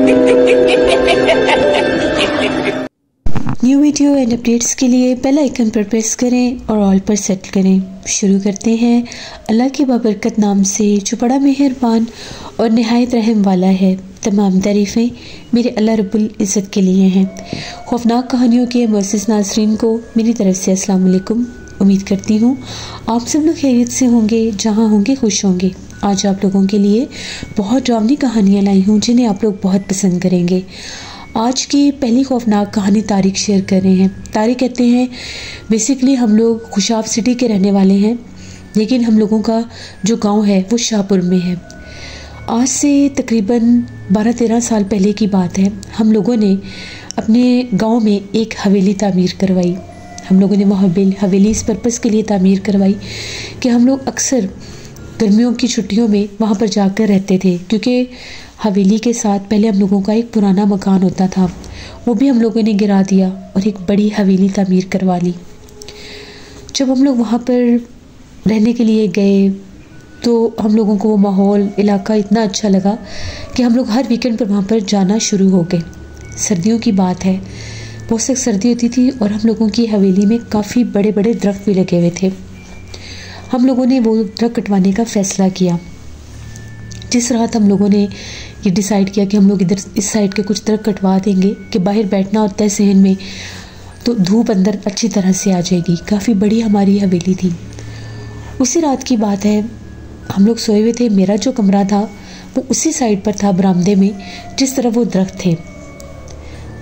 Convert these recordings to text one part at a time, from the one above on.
New video and updates के लिए bell icon पर प्रेस करें और ऑल पर सेट करें। शुरू करते हैं अल्लाह के बाबरकत नाम से जो बड़ा मेहरबान और नहायत रहम वाला है। तमाम तारीफ़ें मेरे अल्लाह रब्बुल इज़्ज़त के लिए हैं। खौफनाक कहानियों के मुअज़्ज़िज़ नाज़रीन को मेरी तरफ से अस्सलाम वालेकुम। उम्मीद करती हूँ आप सब लोग खैरियत से होंगे, जहाँ होंगे खुश होंगे। आज आप लोगों के लिए बहुत डरावनी कहानियाँ लाई हूँ जिन्हें आप लोग बहुत पसंद करेंगे। आज की पहली खौफनाक कहानी तारिक शेयर कर रहे हैं। तारिक कहते हैं बेसिकली हम लोग खुशाब सिटी के रहने वाले हैं, लेकिन हम लोगों का जो गांव है वो शाहपुर में है। आज से तकरीबन 12-13 साल पहले की बात है। हम लोगों ने अपने गांव में एक हवेली तामीर करवाई। हम लोगों ने वो हवेली इस पर्पज़ के लिए तामीर करवाई कि हम लोग अक्सर गर्मियों की छुट्टियों में वहाँ पर जाकर रहते थे, क्योंकि हवेली के साथ पहले हम लोगों का एक पुराना मकान होता था, वो भी हम लोगों ने गिरा दिया और एक बड़ी हवेली तामीर करवा ली। जब हम लोग वहाँ पर रहने के लिए गए तो हम लोगों को वो माहौल, इलाका इतना अच्छा लगा कि हम लोग हर वीकेंड पर वहाँ पर जाना शुरू हो गए। सर्दियों की बात है, बहुत सख्त सर्दी होती थी और हम लोगों की हवेली में काफ़ी बड़े बड़े दरख्त भी लगे हुए थे। हम लोगों ने वो दरख्त कटवाने का फ़ैसला किया। जिस रात हम लोगों ने ये डिसाइड किया कि हम लोग इधर इस साइड के कुछ दरख्त कटवा देंगे कि बाहर बैठना होता है सहन में तो धूप अंदर अच्छी तरह से आ जाएगी। काफ़ी बड़ी हमारी हवेली थी। उसी रात की बात है, हम लोग सोए हुए थे। मेरा जो कमरा था वो उसी साइड पर था, बरामदे में, जिस तरफ वो दरख्त थे।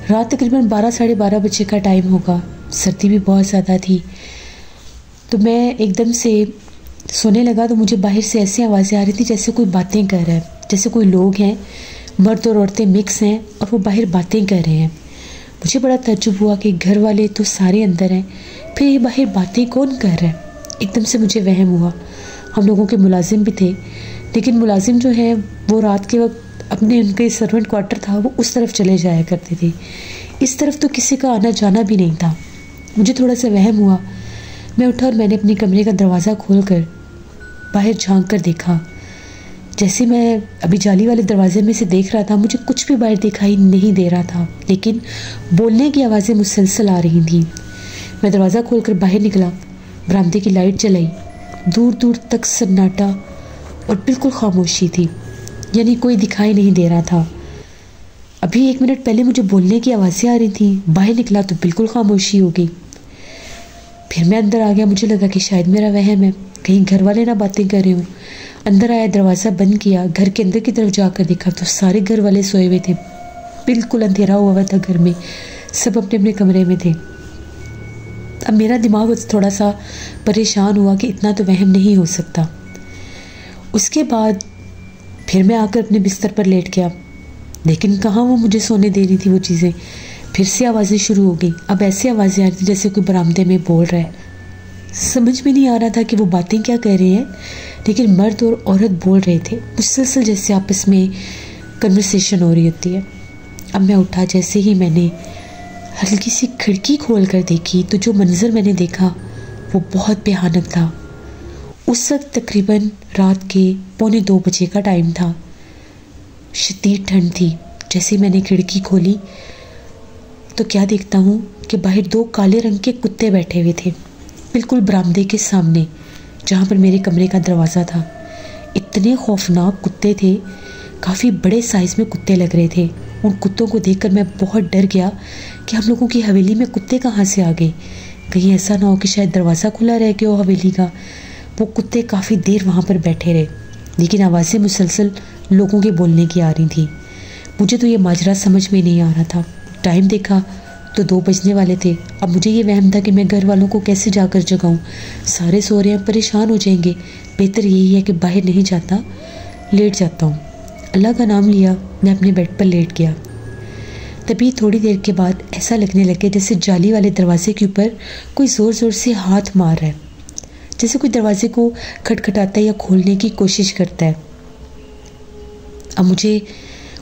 रात तकरीबन 12-12:30 बजे का टाइम होगा। सर्दी भी बहुत ज़्यादा थी। तो मैं एकदम से सोने लगा तो मुझे बाहर से ऐसी आवाज़ें आ रही थी जैसे कोई बातें कर रहा है, जैसे कोई लोग हैं, मर्द और औरतें मिक्स हैं और वो बाहर बातें कर रहे हैं। मुझे बड़ा तज्जुब हुआ कि घर वाले तो सारे अंदर हैं, फिर ये बाहर बातें कौन कर रहा है। एकदम से मुझे वहम हुआ। हम लोगों के मुलाजिम भी थे, लेकिन मुलाजिम जो है वो रात के वक्त अपने उनके सर्वेंट क्वार्टर था वो उस तरफ चले जाया करते थे। इस तरफ तो किसी का आना जाना भी नहीं था। मुझे थोड़ा सा वहम हुआ। मैं उठा और मैंने अपने कमरे का दरवाज़ा खोलकर बाहर झांक कर देखा। जैसे मैं अभी जाली वाले दरवाजे में से देख रहा था, मुझे कुछ भी बाहर दिखाई नहीं दे रहा था, लेकिन बोलने की आवाज़ें मुसलसल आ रही थीं। मैं दरवाज़ा खोलकर बाहर निकला, बरामदे की लाइट जलाई। दूर दूर तक सन्नाटा और बिल्कुल खामोशी थी, यानी कोई दिखाई नहीं दे रहा था। अभी 1 मिनट पहले मुझे बोलने की आवाज़ें आ रही थी, बाहर निकला तो बिल्कुल खामोशी हो गई। फिर मैं अंदर आ गया। मुझे लगा कि शायद मेरा वहम है, कहीं घर वाले ना बातें कर रहे हों। अंदर आया, दरवाज़ा बंद किया, घर के अंदर की तरफ जाकर देखा तो सारे घर वाले सोए हुए थे। बिल्कुल अंधेरा हुआ था घर में, सब अपने अपने कमरे में थे। अब मेरा दिमाग थोड़ा सा परेशान हुआ कि इतना तो वहम नहीं हो सकता। उसके बाद फिर मैं आकर अपने बिस्तर पर लेट गया, लेकिन कहाँ वो मुझे सोने दे रही थी वो चीज़ें। फिर से आवाज़ें शुरू हो गई। अब ऐसी आवाज़ें आ रही थी जैसे कोई बरामदे में बोल रहा है। समझ में नहीं आ रहा था कि वो बातें क्या कह रहे हैं, लेकिन मर्द और औरत बोल रहे थे मुसलसल, जैसे आपस में कन्वर्सेशन हो रही होती है। अब मैं उठा। जैसे ही मैंने हल्की सी खिड़की खोल कर देखी तो जो मंजर मैंने देखा वो बहुत भयानक था। उस वक्त तकरीबन रात के 1:45 बजे का टाइम था। शदीद ठंड थी। जैसे मैंने खिड़की खोली तो क्या देखता हूँ कि बाहर 2 काले रंग के कुत्ते बैठे हुए थे, बिल्कुल बरामदे के सामने जहाँ पर मेरे कमरे का दरवाज़ा था। इतने खौफनाक कुत्ते थे, काफ़ी बड़े साइज़ में कुत्ते लग रहे थे। उन कुत्तों को देखकर मैं बहुत डर गया कि हम लोगों की हवेली में कुत्ते कहाँ से आ गए। कहीं ऐसा ना हो कि शायद दरवाज़ा खुला रह गया हो हवेली का। वो कुत्ते काफ़ी देर वहाँ पर बैठे रहे, लेकिन आवाज़ें मुसलसल लोगों के बोलने की आ रही थी। मुझे तो ये माजरा समझ में नहीं आ रहा था। टाइम देखा तो 2 बजने वाले थे। अब मुझे ये वहम था कि मैं घर वालों को कैसे जाकर जगाऊं। सारे सो रहे हैं, परेशान हो जाएंगे। बेहतर यही है कि बाहर नहीं जाता, लेट जाता हूँ। अल्लाह का नाम लिया, मैं अपने बेड पर लेट गया। तभी थोड़ी देर के बाद ऐसा लगने लगे जैसे जाली वाले दरवाजे के ऊपर कोई ज़ोर ज़ोर से हाथ मार रहा है, जैसे कोई दरवाजे को खटखटाता है या खोलने की कोशिश करता है। अब मुझे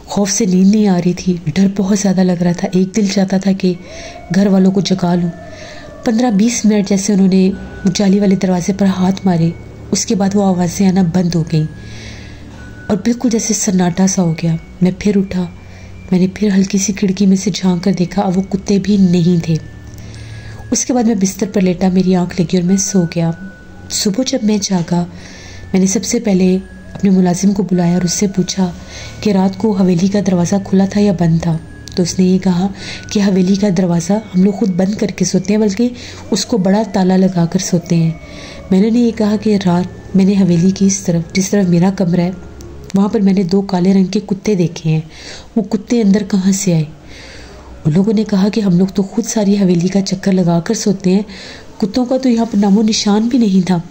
खौफ से नींद नहीं आ रही थी, डर बहुत ज़्यादा लग रहा था। एक दिल चाहता था कि घर वालों को जगा लूँ। 15-20 मिनट जैसे उन्होंने जाली वाले दरवाजे पर हाथ मारे, उसके बाद वो आवाज़ें आना बंद हो गई और बिल्कुल जैसे सन्नाटा सा हो गया। मैं फिर उठा, मैंने फिर हल्की सी खिड़की में से झांक कर देखा, अब वो कुत्ते भी नहीं थे। उसके बाद मैं बिस्तर पर लेटा, मेरी आंख लगी और मैं सो गया। सुबह जब मैं जागा, मैंने सबसे पहले अपने मुलाजिम को बुलाया और उससे पूछा कि रात को हवेली का दरवाज़ा खुला था या बंद था। तो उसने ये कहा कि हवेली का दरवाज़ा हम लोग खुद बंद करके सोते हैं, बल्कि उसको बड़ा ताला लगा कर सोते हैं। मैंने ये कहा कि रात मैंने हवेली की इस तरफ, जिस तरफ मेरा कमरा है, वहाँ पर मैंने 2 काले रंग के कुत्ते देखे हैं। वो कुत्ते अंदर कहाँ से आए? उन लोगों ने कहा कि हम लोग तो खुद सारी हवेली का चक्कर लगा कर सोते हैं, कुत्तों का तो यहाँ पर नामो निशान भी नहीं था।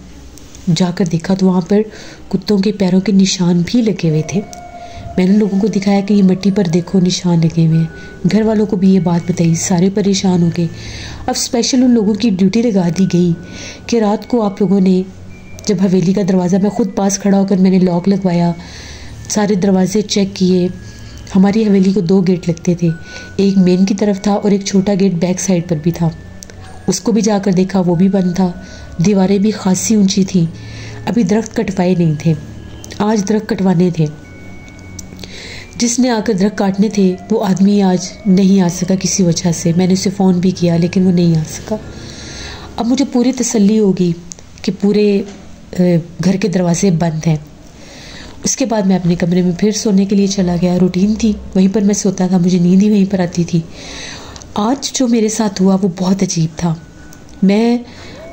जाकर देखा तो वहाँ पर कुत्तों के पैरों के निशान भी लगे हुए थे। मैंने लोगों को दिखाया कि ये मिट्टी पर देखो निशान लगे हुए हैं। घर वालों को भी ये बात बताई, सारे परेशान हो गए। अब स्पेशल उन लोगों की ड्यूटी लगा दी गई कि रात को आप लोगों ने, जब हवेली का दरवाज़ा मैं खुद पास खड़ा होकर मैंने लॉक लगवाया, सारे दरवाजे चेक किए। हमारी हवेली को 2 गेट लगते थे, एक मेन की तरफ था और एक छोटा गेट बैक साइड पर भी था। उसको भी जाकर देखा, वो भी बंद था। दीवारें भी खासी ऊंची थी। अभी दरख्त कटवाए नहीं थे, आज दरख्त कटवाने थे। जिसने आकर दरख्त काटने थे वो आदमी आज नहीं आ सका किसी वजह से। मैंने उसे फ़ोन भी किया लेकिन वो नहीं आ सका। अब मुझे पूरी तसल्ली होगी कि पूरे घर के दरवाजे बंद हैं। उसके बाद मैं अपने कमरे में फिर सोने के लिए चला गया। रूटीन थी, वहीं पर मैं सोता था, मुझे नींद ही वहीं पर आती थी। आज जो मेरे साथ हुआ वो बहुत अजीब था। मैं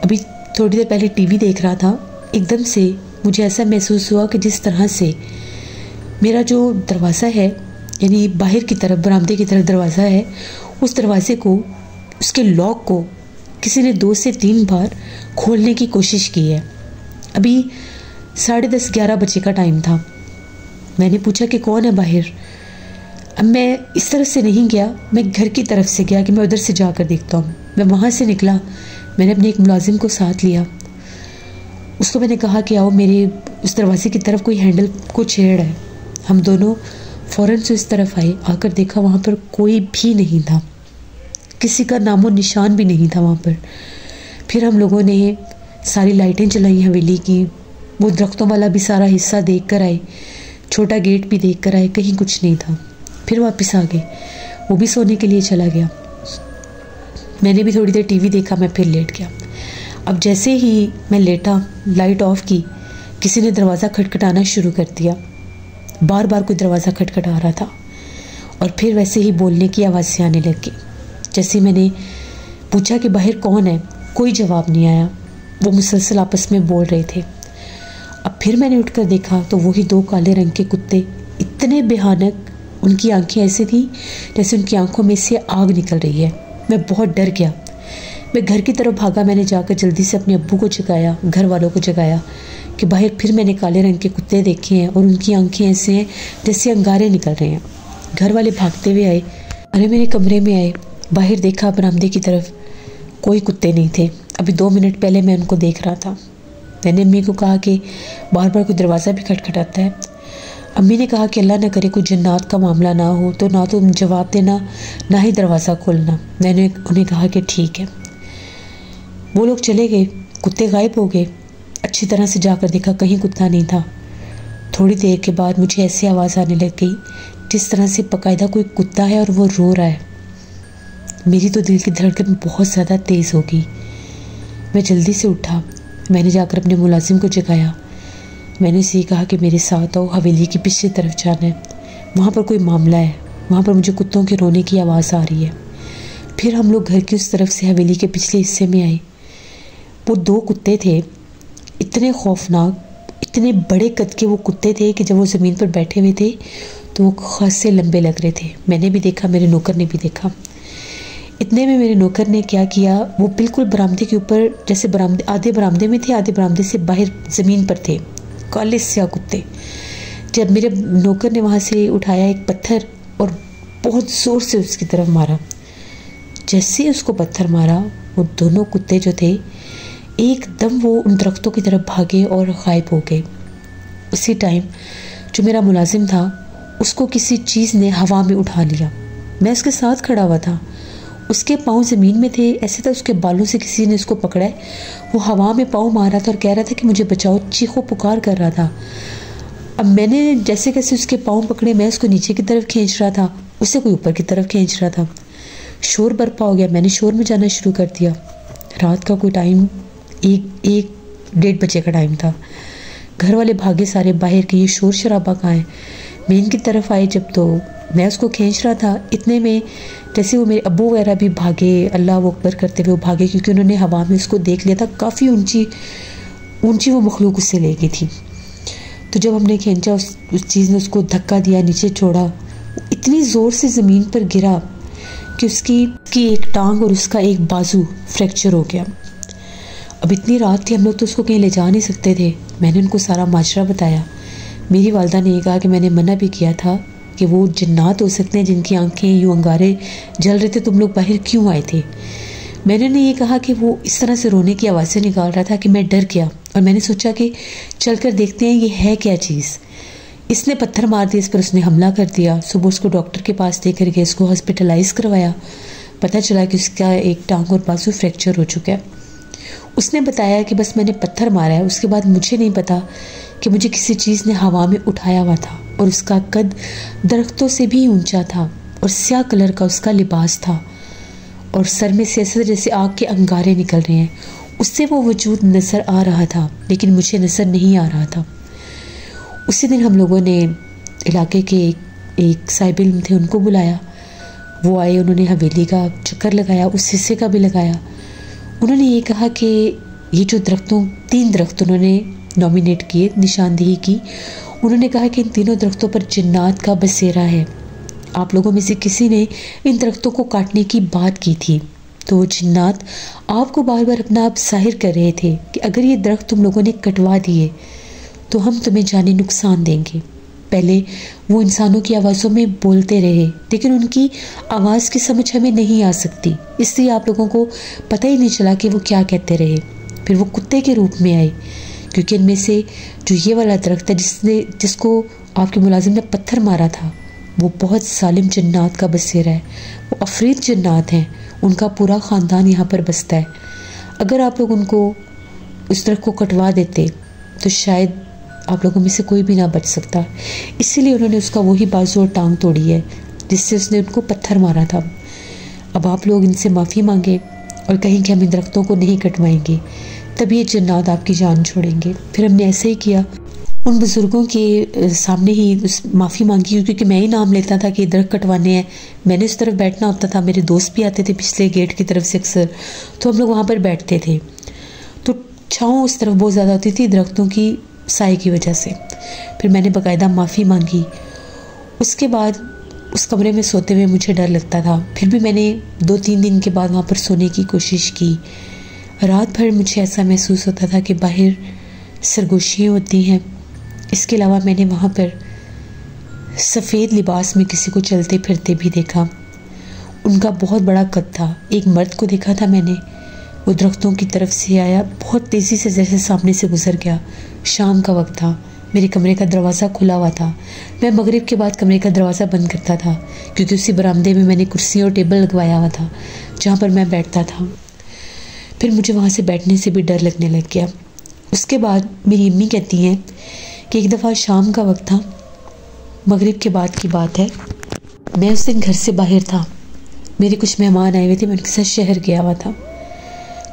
अभी थोड़ी देर पहले टीवी देख रहा था, एकदम से मुझे ऐसा महसूस हुआ कि जिस तरह से मेरा जो दरवाज़ा है, यानी बाहर की तरफ बरामदे की तरफ दरवाज़ा है, उस दरवाजे को, उसके लॉक को किसी ने 2 से 3 बार खोलने की कोशिश की है। अभी 10:30-11 बजे का टाइम था। मैंने पूछा कि कौन है बाहर। अब मैं इस तरफ से नहीं गया, मैं घर की तरफ से गया कि मैं उधर से जाकर देखता हूँ। मैं वहाँ से निकला, मैंने अपने एक मुलाजिम को साथ लिया। उसको मैंने कहा कि आओ मेरे उस दरवाजे की तरफ कोई हैंडल को छेड़ है। हम दोनों फ़ौरन से उस तरफ आए। आकर देखा वहाँ पर कोई भी नहीं था, किसी का नामो निशान भी नहीं था वहाँ पर। फिर हम लोगों ने सारी लाइटें जलाई हवेली की, वो दरख्तों वाला भी सारा हिस्सा देख कर आए, छोटा गेट भी देख कर आए, कहीं कुछ नहीं था। फिर वापस आ गए, वो भी सोने के लिए चला गया। मैंने भी थोड़ी देर टीवी देखा, मैं फिर लेट गया। अब जैसे ही मैं लेटा, लाइट ऑफ की, किसी ने दरवाज़ा खटखटाना शुरू कर दिया। बार बार कोई दरवाज़ा खटखटा रहा था और फिर वैसे ही बोलने की आवाज़ें आने लगी। जैसे मैंने पूछा कि बाहर कौन है, कोई जवाब नहीं आया। वो मुसलसल आपस में बोल रहे थे। अब फिर मैंने उठकर देखा तो वही 2 काले रंग के कुत्ते, इतने भयानक, उनकी आंखें ऐसी थी जैसे उनकी आंखों में से आग निकल रही है। मैं बहुत डर गया। मैं घर की तरफ भागा। मैंने जाकर जल्दी से अपने अब्बू को जगाया, घर वालों को जगाया कि बाहर फिर मैंने काले रंग के कुत्ते देखे हैं और उनकी आंखें ऐसे हैं जैसे अंगारे निकल रहे हैं। घर वाले भागते हुए आए, अरे मेरे कमरे में आए। बाहर देखा बरामदे की तरफ, कोई कुत्ते नहीं थे। अभी 2 मिनट पहले मैं उनको देख रहा था। मैंने अम्मी को कहा कि बार बार कोई दरवाज़ा भी खटखटाता है। अम्मी ने कहा कि अल्लाह न करे कोई जन्नात का मामला ना हो, तो ना तुम जवाब देना, ना ही दरवाज़ा खोलना। मैंने उन्हें कहा कि ठीक है। वो लोग चले गए, कुत्ते गायब हो गए। अच्छी तरह से जाकर देखा, कहीं कुत्ता नहीं था। थोड़ी देर के बाद मुझे ऐसी आवाज़ आने लग गई जिस तरह से बाकायदा कोई कुत्ता है और वो रो रहा है। मेरी तो दिल की धड़कन बहुत ज़्यादा तेज़ हो गई। मैं जल्दी से उठा, मैंने जाकर अपने मुलाजिम को जगाया। मैंने उसे कहा कि मेरे साथ आओ, हवेली की पिछली तरफ जाना है, वहाँ पर कोई मामला है, वहाँ पर मुझे कुत्तों के रोने की आवाज़ आ रही है। फिर हम लोग घर की उस तरफ से हवेली के पिछले हिस्से में आए। वो 2 कुत्ते थे, इतने खौफनाक, इतने बड़े कद के वो कुत्ते थे कि जब वो ज़मीन पर बैठे हुए थे तो वो खासे लंबे लग रहे थे। मैंने भी देखा, मेरे नौकर ने भी देखा। इतने में मेरे नौकर ने क्या किया, वो बिल्कुल बरामदे के ऊपर, जैसे बरामदे आधे बरामदे में थे, आधे बरामदे से बाहर ज़मीन पर थे काले स्याह कुत्ते। जब मेरे नौकर ने वहाँ से उठाया एक पत्थर और बहुत ज़ोर से उसकी तरफ मारा। जैसे ही उसको पत्थर मारा, वो दोनों कुत्ते जो थे एकदम वो उन दरख्तों की तरफ भागे और गायब हो गए। उसी टाइम जो मेरा मुलाजिम था उसको किसी चीज़ ने हवा में उठा लिया। मैं उसके साथ खड़ा हुआ था, उसके पाँव ज़मीन में थे, ऐसे था उसके बालों से किसी ने उसको पकड़ा है। वो हवा में पाँव मार रहा था और कह रहा था कि मुझे बचाओ, चीखो पुकार कर रहा था। अब मैंने जैसे कैसे उसके पाँव पकड़े, मैं उसको नीचे की तरफ खींच रहा था, उसे कोई ऊपर की तरफ खींच रहा था। शोर बरपा हो गया, मैंने शोर में जाना शुरू कर दिया। रात का कोई टाइम 1-1:30 बजे का टाइम था। घर वाले भागे सारे बाहर के, ये शोर शराबा कहाँ है। मैं इनकी तरफ आई जब, तो मैं उसको खींच रहा था। इतने में जैसे वो मेरे अब्बू वगैरह भी भागे, अल्लाह वो अकबर करते हुए वो भागे, क्योंकि उन्होंने हवा में उसको देख लिया था। काफ़ी ऊंची वो मखलूक उससे ले गई थी। तो जब हमने खींचा, उस चीज़ ने उसको धक्का दिया, नीचे छोड़ा, इतनी ज़ोर से ज़मीन पर गिरा कि उसकी एक टांग और उसका एक बाजू फ्रैक्चर हो गया। अब इतनी रात थी, हम लोग तो उसको कहीं ले जा नहीं सकते थे। मैंने उनको सारा माजरा बताया। मेरी वालदा ने ये कहा कि मैंने मना भी किया था कि वो जिन्नात हो सकते हैं जिनकी आंखें यूँ अंगारे जल रहे थे, तुम लोग बाहर क्यों आए थे। मैंने उन्हें ये कहा कि वो इस तरह से रोने की आवाज़ें निकाल रहा था कि मैं डर गया, और मैंने सोचा कि चलकर देखते हैं ये है क्या चीज़। इसने पत्थर मार दिया इस पर, उसने हमला कर दिया। सुबह उसको डॉक्टर के पास लेकर गए, इसको हॉस्पिटलाइज करवाया। पता चला कि उसका एक टांग और बाजू फ्रैक्चर हो चुका है। उसने बताया कि बस मैंने पत्थर मारा है, उसके बाद मुझे नहीं पता कि मुझे किसी चीज़ ने हवा में उठाया हुआ था, और उसका कद दरख्तों से भी ऊंचा था, और स्याह कलर का उसका लिबास था, और सर में से ऐसे जैसे आग के अंगारे निकल रहे हैं। उससे वो वजूद नज़र आ रहा था, लेकिन मुझे नज़र नहीं आ रहा था। उसी दिन हम लोगों ने इलाके के एक साहिब इल्म थे, उनको बुलाया। वो आए, उन्होंने हवेली का चक्कर लगाया, उस हिस्से का भी लगाया। उन्होंने ये कहा कि ये जो 3 दरख्त उन्होंने नॉमिनेट किए, निशानदेही की। उन्होंने कहा कि इन तीनों दरख्तों पर जिन्नात का बसेरा है। आप लोगों में से किसी ने इन दरख्तों को काटने की बात की थी, तो वो जिन्नात आपको बार बार अपना आप जाहिर कर रहे थे कि अगर ये दरख्त तुम लोगों ने कटवा दिए तो हम तुम्हें जानी नुकसान देंगे। पहले वो इंसानों की आवाज़ों में बोलते रहे, लेकिन उनकी आवाज़ की समझ हमें नहीं आ सकती, इसलिए आप लोगों को पता ही नहीं चला कि वो क्या कहते रहे। फिर वो कुत्ते के रूप में आए, क्योंकि इनमें से जो ये वाला दरख्त है जिसको आपके मुलाजिम ने पत्थर मारा था, वो बहुत सालिम जिन्नात का बसेरा है। वो अफरीद जिन्नात हैं, उनका पूरा ख़ानदान यहाँ पर बसता है। अगर आप लोग उनको उस दरख्त को कटवा देते तो शायद आप लोगों में से कोई भी ना बच सकता। इसीलिए उन्होंने उसका वही बाजू और टांग तोड़ी है जिससे उसने उनको पत्थर मारा था। अब आप लोग इनसे माफ़ी मांगे और कहें कि हम इन दरख्तों को नहीं कटवाएंगे, तभी ये जिन्नात आपकी जान छोड़ेंगे। फिर हमने ऐसे ही किया, उन बुज़ुर्गों के सामने ही उस माफ़ी मांगी, क्योंकि मैं ही नाम लेता था कि दरख्त कटवाने हैं। मैंने उस तरफ बैठना होता था, मेरे दोस्त भी आते थे पिछले गेट की तरफ से अक्सर, तो हम लोग वहाँ पर बैठते थे। तो छाँव उस तरफ बहुत ज़्यादा होती थी दरख्तों की साए की वजह से। फिर मैंने बाकायदा माफ़ी मांगी। उसके बाद उस कमरे में सोते हुए मुझे डर लगता था, फिर भी मैंने 2-3 दिन के बाद वहाँ पर सोने की कोशिश की। रात भर मुझे ऐसा महसूस होता था कि बाहर सरगोशियाँ होती हैं। इसके अलावा मैंने वहाँ पर सफ़ेद लिबास में किसी को चलते फिरते भी देखा। उनका बहुत बड़ा कद था। एक मर्द को देखा था मैंने, वो दरख्तों की तरफ से आया, बहुत तेज़ी से जैसे सामने से गुजर गया। शाम का वक्त था, मेरे कमरे का दरवाज़ा खुला हुआ था। मैं मगरिब के बाद कमरे का दरवाज़ा बंद करता था, क्योंकि उसी बरामदे में मैंने कुर्सी और टेबल लगवाया हुआ था जहाँ पर मैं बैठता था। फिर मुझे वहाँ से बैठने से भी डर लगने लग गया। उसके बाद मेरी अम्मी कहती हैं कि एक दफ़ा शाम का वक्त था, मगरिब के बाद की बात है, मैं उस दिन घर से बाहर था। मेरे कुछ मेहमान आए हुए थे, मैं उनके साथ शहर गया हुआ था।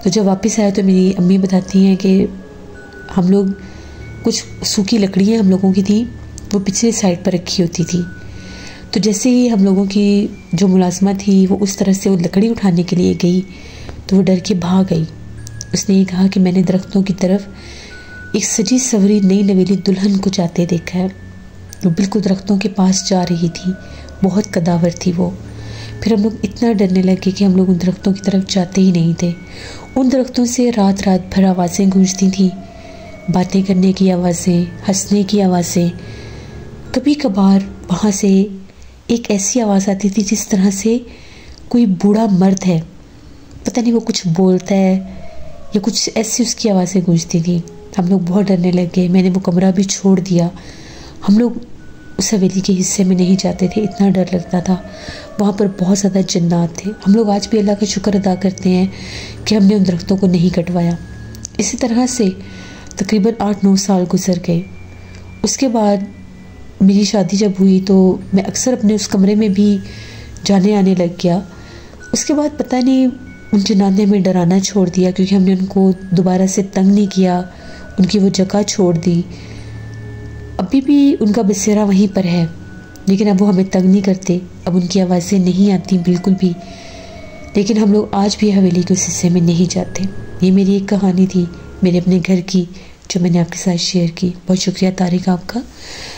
तो जब वापस आया तो मेरी अम्मी बताती हैं कि हम लोग कुछ सूखी लकड़ियाँ हम लोगों की थी, वो पिछले साइड पर रखी होती थी। तो जैसे ही हम लोगों की जो मुलाजमा थी वो उस तरह से वो लकड़ी उठाने के लिए गई, तो वो डर के भाग गई। उसने ये कहा कि मैंने दरख्तों की तरफ एक सजी सवरी नई नवेली दुल्हन को जाते देखा है। वो बिल्कुल दरख्तों के पास जा रही थी, बहुत कदावर थी वो। फिर हम लोग इतना डरने लगे कि हम लोग उन दरख्तों की तरफ जाते ही नहीं थे। उन दरख्तों से रात रात भर आवाज़ें गूंजती थीं, बातें करने की आवाज़ें, हंसने की आवाज़ें। कभी कभार वहाँ से एक ऐसी आवाज़ आती थी जिस तरह से कोई बूढ़ा मर्द है, पता नहीं वो कुछ बोलता है या कुछ ऐसी उसकी आवाज़ें गूंजती थी। हम लोग बहुत डरने लग गए। मैंने वो कमरा भी छोड़ दिया। हम लोग उस हवेली के हिस्से में नहीं जाते थे, इतना डर लगता था। वहाँ पर बहुत ज़्यादा जिन्नात थे। हम लोग आज भी अल्लाह का शुक्र अदा करते हैं कि हमने उन दरख्तों को नहीं कटवाया। इसी तरह से तकरीबन 8-9 साल गुजर गए। उसके बाद मेरी शादी जब हुई तो मैं अक्सर अपने उस कमरे में भी जाने आने लग गया। उसके बाद पता नहीं उन जिन्नात ने हमें डराना छोड़ दिया, क्योंकि हमने उनको दोबारा से तंग नहीं किया, उनकी वो जगह छोड़ दी। अभी भी उनका बसेरा वहीं पर है, लेकिन अब वो हमें तंग नहीं करते, अब उनकी आवाज़ें नहीं आती बिल्कुल भी। लेकिन हम लोग आज भी हवेली के उस हिस्से में नहीं जाते। ये मेरी एक कहानी थी मेरे अपने घर की, जो मैंने आपके साथ शेयर की। बहुत शुक्रिया तारिक आपका।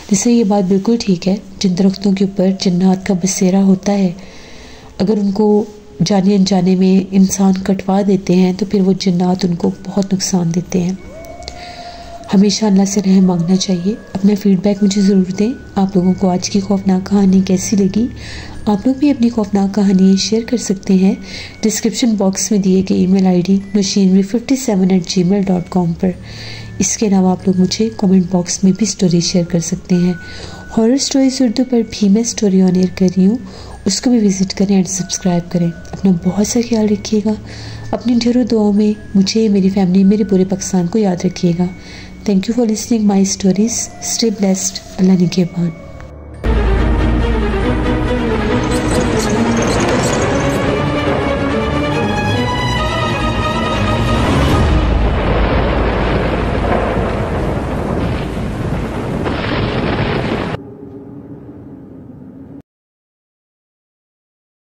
जिससे ये बात बिल्कुल ठीक है, जिन दरख्तों के ऊपर जिन्नात का बसेरा होता है, अगर उनको जाने अनजाने में इंसान कटवा देते हैं तो फिर वो जिन्नात उनको बहुत नुकसान देते हैं। हमेशा अल्लाह से रहम मांगना चाहिए। अपना फीडबैक मुझे ज़रूर दें। आप लोगों को आज की खौफनाक कहानी कैसी लगी? आप लोग भी अपनी खौफनाक कहानी शेयर कर सकते हैं डिस्क्रिप्शन बॉक्स में दिए गए ईमेल आईडी nushinvi57@gmail.com पर। इसके अलावा आप लोग मुझे कमेंट बॉक्स में भी स्टोरी शेयर कर सकते हैं। हॉरर स्टोरीज उर्दू पर भी मैं स्टोरी ऑन एयर कर रही हूँ, उसको भी विज़िट करें एंड सब्सक्राइब करें। अपना बहुत सा ख्याल रखिएगा। अपनी ढेरों दुआओं में मुझे, मेरी फैमिली, मेरे पूरे पाकिस्तान को याद रखिएगा। Thank you for listening my stories. Stay blessed. Allah Nigeban.